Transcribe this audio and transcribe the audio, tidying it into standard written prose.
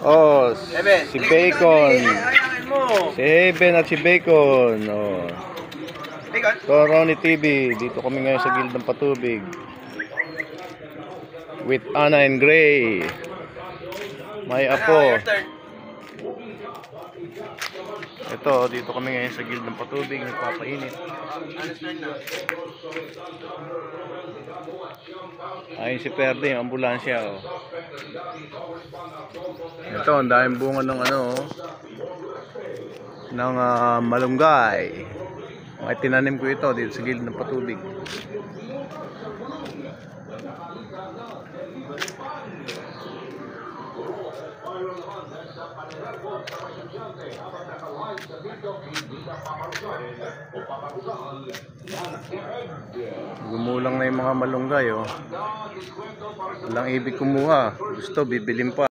Oh, Eben. si Bacon. Ayakin mo. Si Heaven at si Bacon. Oh. Bacon. So, Ronnie TV. Dito kami ngayon sa Gildang Patubig. With Anna and Gray. May apo. Your turn. Ito, dito kami ngayon sa Gildang Patubig. Nagpapainit. Honest turn na. Ayun si Perde, yung ambulansya. Oh. Ito, ang daming bunga ng ano, ng malunggay. Ay, tinanim ko ito dito sa gilid ng patubig. Gumulang na yung mga malunggay, oh. Walang ibig kumuha. Gusto, bibilin pa.